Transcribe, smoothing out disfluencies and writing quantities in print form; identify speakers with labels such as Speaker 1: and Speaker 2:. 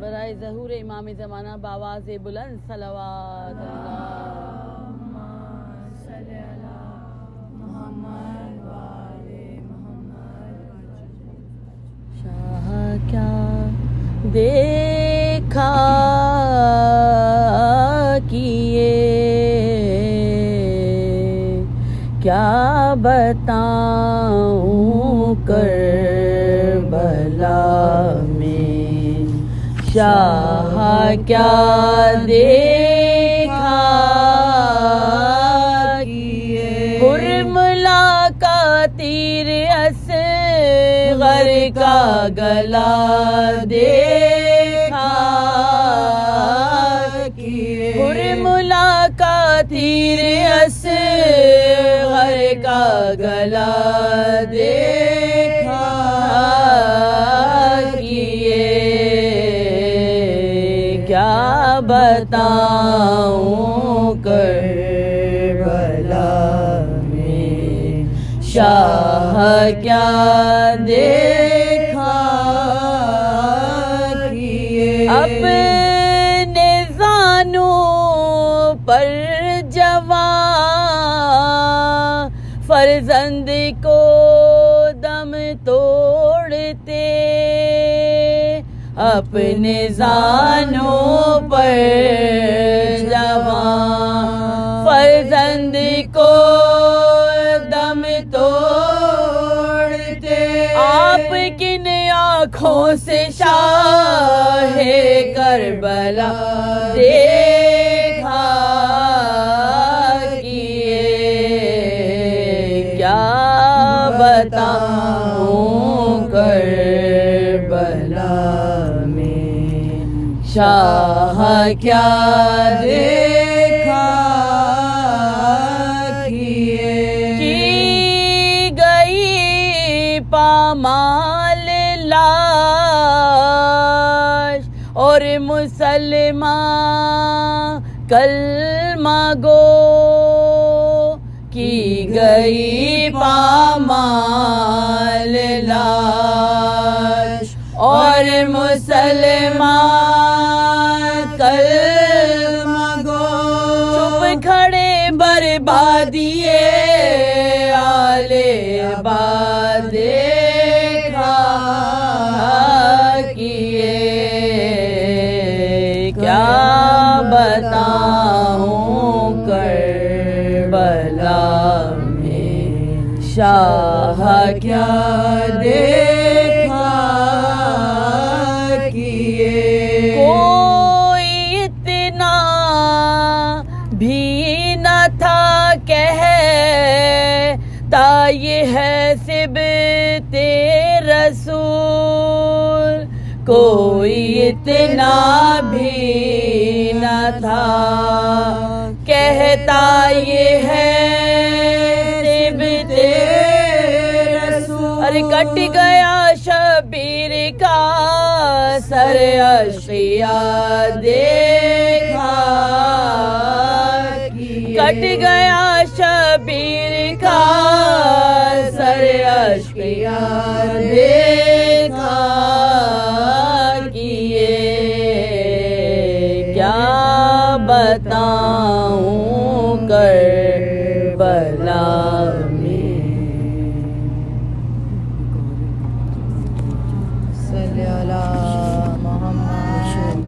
Speaker 1: برائے ظہور امام زمانہ بآواز بلند صلوات
Speaker 2: اللہم صلی علی محمد و آل محمد۔
Speaker 1: شاہ کیا دیکھا کیے کیا بتاؤں کربلا میں، شاہ کیا دیکھا کیے، حرملا کا تیر اصغر کا گلا دیکھا کیے، حرملا کا تیر اصغر کا گلا دیکھا کیے، کیا بتاؤں کربلا میں، شاہ کیا دیکھا کیے، اپنے زانوں پر جوان فرزند کو دم توڑتے، اپنے زانوں پر جوان فرزند کو دم توڑتے، آپ کن آنکھوں سے شاہ کربلا دیکھا کیے، کیا بتاؤں کربلا میں، شاہ کیا دیکھا کیے، کی گئی پامال لاش اور مسلمان کلمہ گو، کی گئی پامال لاش اور مسلمان کلمہ گو، چپ کھڑے بربادیے آل آباد دیکھا کیے، کیا بتاؤں کربلا میں، شاہ کیا دیکھا کیے، کوئی اتنا بھی نہ تھا کہتا یہ ہے صبت رسول، کوئی اتنا بھی نہ تھا کہتا یہ ہے صبت رسول، ارے کٹ گیا شبیر کا سر اشقیاء دیکھا کیے، کٹ گیا شبیر کا سر اشقیاء دیکھا